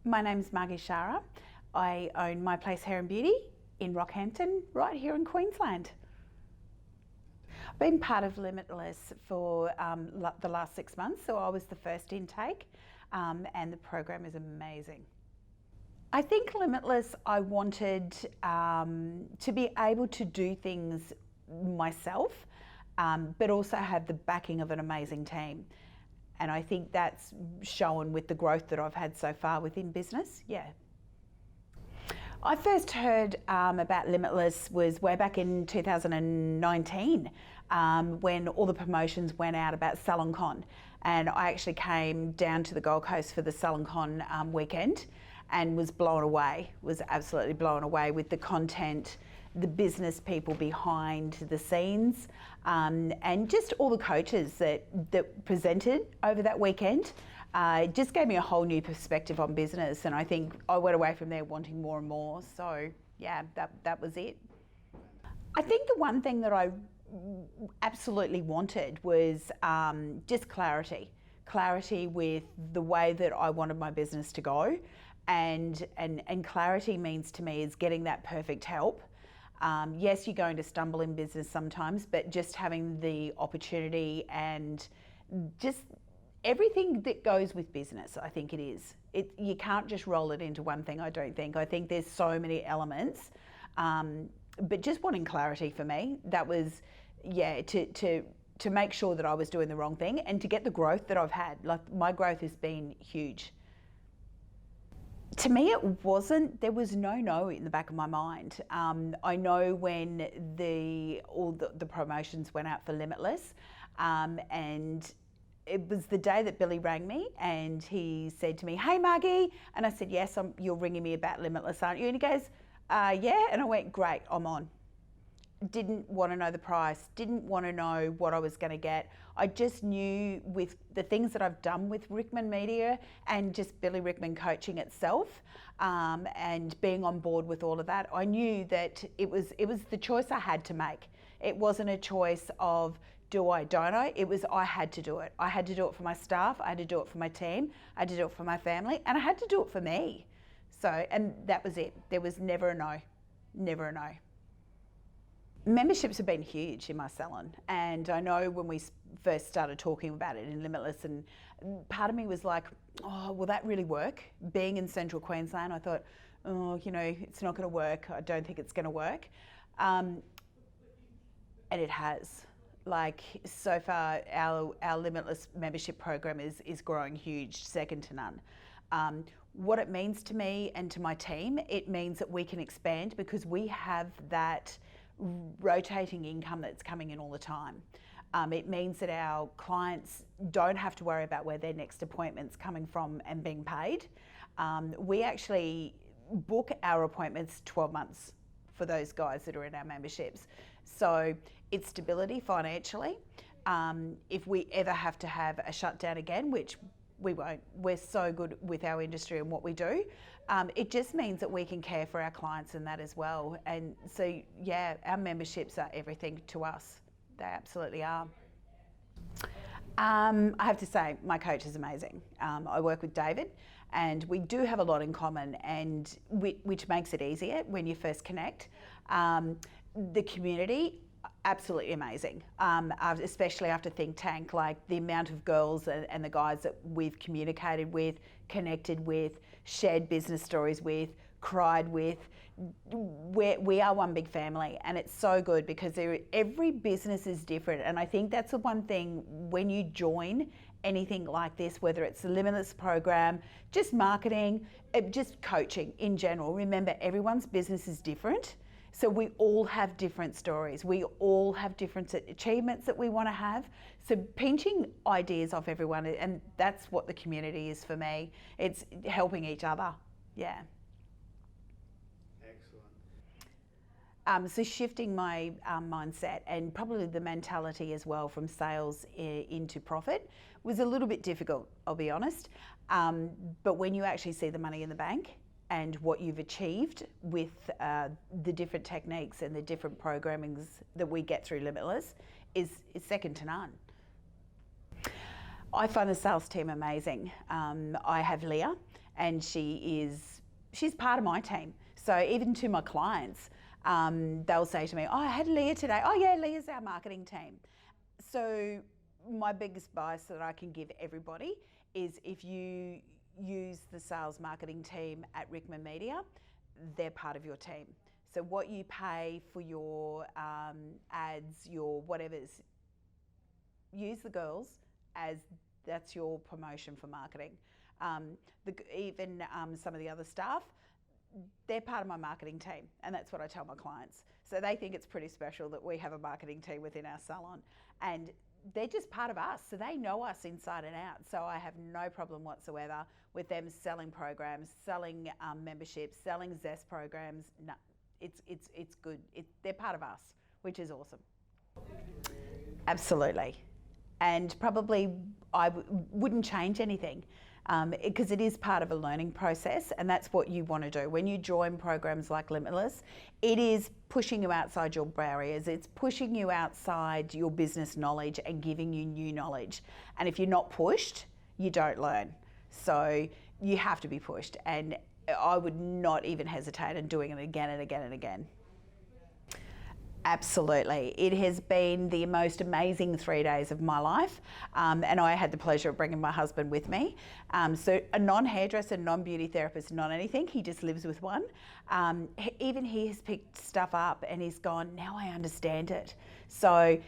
My name's Margie Shara. I own My Place Hair and Beauty in Rockhampton, right here in Queensland. I've been part of Limitless for the last 6 months, so I was the first intake, and the program is amazing. I think Limitless, I wanted to be able to do things myself, but also have the backing of an amazing team. And I think that's shown with the growth that I've had so far within business, yeah. I first heard about Limitless was way back in 2019 when all the promotions went out about SalonCon, and I actually came down to the Gold Coast for the SalonCon weekend and was blown away, was absolutely blown away with the content, the business people behind the scenes, and just all the coaches that presented over that weekend. It just gave me a whole new perspective on business, and I think I went away from there wanting more and more. So yeah, that was it. I think the one thing that I absolutely wanted was just clarity with the way that I wanted my business to go, and clarity means to me is getting that perfect help. Yes, you're going to stumble in business sometimes, but just having the opportunity and just everything that goes with business, I think it is. You can't just roll it into one thing, I don't think. I think there's so many elements, but just wanting clarity for me, that was, yeah, to make sure that I was doing the wrong thing and to get the growth that I've had. Like, my growth has been huge. To me, it wasn't, there was no in the back of my mind. I know when all the promotions went out for Limitless, and it was the day that Billy rang me and he said to me, "Hey Margie," and I said, "Yes, you're ringing me about Limitless, aren't you?" And he goes, "Yeah," and I went, "Great, I'm on." Didn't want to know the price, didn't want to know what I was going to get. I just knew with the things that I've done with Rickman Media and just Billy Rickman coaching itself, and being on board with all of that, I knew that it was the choice I had to make. It wasn't a choice of do I, don't I? It was I had to do it. I had to do it for my staff, I had to do it for my team, I had to do it for my family, and I had to do it for me. So, and that was it. There was never a no, never a no. Memberships have been huge in my salon, and I know when we first started talking about it in Limitless, and part of me was like, oh, will that really work? Being in Central Queensland, I thought, oh, you know, it's not going to work. I don't think it's going to work. And it has. Like, so far, our Limitless membership program is growing huge, second to none. What it means to me and to my team, it means that we can expand because we have that rotating income that's coming in all the time. It means that our clients don't have to worry about where their next appointment's coming from and being paid. We actually book our appointments 12 months for those guys that are in our memberships. So it's stability financially. If we ever have to have a shutdown again, which we won't, we're so good with our industry and what we do, it just means that we can care for our clients in that as well. And so, yeah, our memberships are everything to us. They absolutely are. I have to say, my coach is amazing. I work with David, and we do have a lot in common, and which makes it easier when you first connect. The community, absolutely amazing, especially after Think Tank, like the amount of girls and the guys that we've communicated with, connected with, shared business stories with, cried with. We are one big family, and it's so good because every business is different, and I think that's the one thing when you join anything like this, whether it's the Limitless program, just marketing, just coaching in general. Remember, everyone's business is different. So we all have different stories. We all have different achievements that we want to have. So pinching ideas off everyone, and that's what the community is for me. It's helping each other. Yeah. Excellent. So shifting my mindset and probably the mentality as well from sales into profit was a little bit difficult, I'll be honest. But when you actually see the money in the bank and what you've achieved with the different techniques and the different programmings that we get through Limitless is second to none. I find the sales team amazing. I have Leah, and she's part of my team. So even to my clients, they'll say to me, "Oh, I had Leah today." "Oh yeah, Leah's our marketing team." So my biggest advice that I can give everybody is if you use the sales marketing team at Rickman Media, they're part of your team. So what you pay for your ads, your whatever's, use the girls as that's your promotion for marketing. Even some of the other staff, they're part of my marketing team, and that's what I tell my clients. So they think it's pretty special that we have a marketing team within our salon, and they're just part of us, so they know us inside and out. So I have no problem whatsoever with them selling programs, selling memberships, selling Zest programs. No, it's good. They're part of us, which is awesome. Absolutely. And probably I wouldn't change anything, because it is part of a learning process, and that's what you want to do. When you join programs like Limitless, it is pushing you outside your barriers. It's pushing you outside your business knowledge and giving you new knowledge. And if you're not pushed, you don't learn. So you have to be pushed, and I would not even hesitate in doing it again and again and again. Absolutely. It has been the most amazing 3 days of my life, and I had the pleasure of bringing my husband with me. So a non-hairdresser, non-beauty therapist, not anything, he just lives with one. Even he has picked stuff up and he's gone, now I understand it. So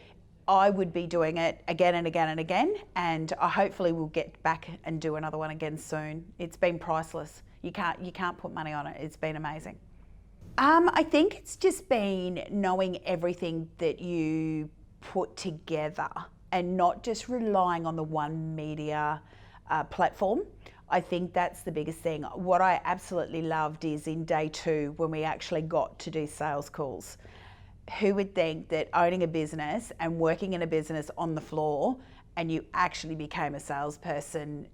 I would be doing it again and again and again, and I hopefully will get back and do another one again soon. It's been priceless. You can't put money on it. It's been amazing. I think it's just been knowing everything that you put together and not just relying on the one media platform. I think that's the biggest thing. What I absolutely loved is in day 2 when we actually got to do sales calls. Who would think that owning a business and working in a business on the floor, and you actually became a salesperson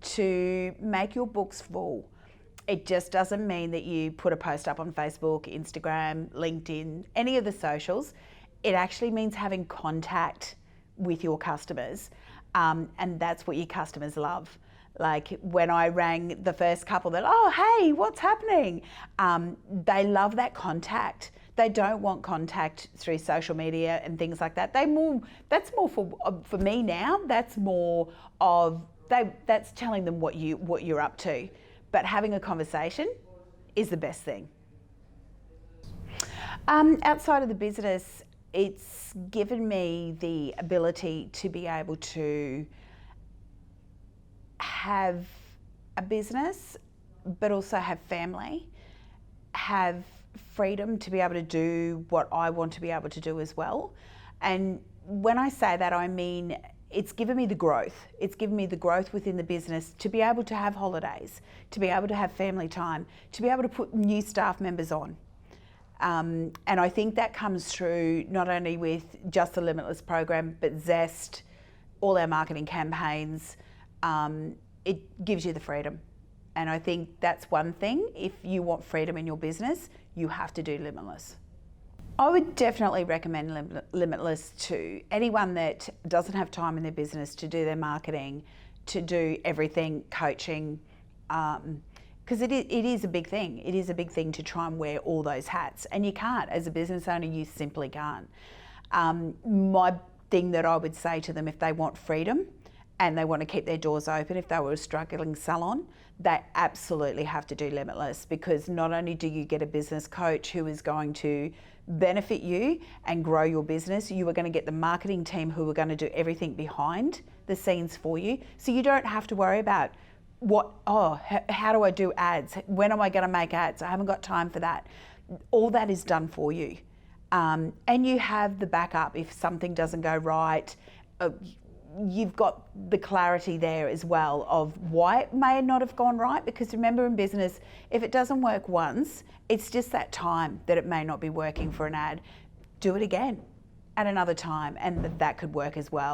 to make your books full? It just doesn't mean that you put a post up on Facebook, Instagram, LinkedIn, any of the socials. It actually means having contact with your customers, and that's what your customers love. Like when I rang the first couple, they're like, "Oh, hey, what's happening?" They love that contact. They don't want contact through social media and things like that. That's more for me now. That's more of that's telling them what you're up to. But having a conversation is the best thing. Outside of the business, it's given me the ability to be able to have a business, but also have family, have freedom to be able to do what I want to be able to do as well. And when I say that, I mean, it's given me the growth. It's given me the growth within the business to be able to have holidays, to be able to have family time, to be able to put new staff members on. And I think that comes through not only with just the Limitless program, but Zest, all our marketing campaigns. It gives you the freedom. And I think that's one thing. If you want freedom in your business, you have to do Limitless. I would definitely recommend Limitless to anyone that doesn't have time in their business to do their marketing, to do everything, coaching, because it is a big thing. It is a big thing to try and wear all those hats, and you can't. As a business owner, you simply can't. My thing that I would say to them, if they want freedom and they want to keep their doors open, if they were a struggling salon, they absolutely have to do Limitless, because not only do you get a business coach who is going to benefit you and grow your business, you are going to get the marketing team who are going to do everything behind the scenes for you. So you don't have to worry about how do I do ads? When am I going to make ads? I haven't got time for that. All that is done for you. And you have the backup if something doesn't go right. You've got the clarity there as well of why it may not have gone right, because remember, in business, if it doesn't work once, it's just that time that it may not be working for an ad. Do it again at another time, and that could work as well.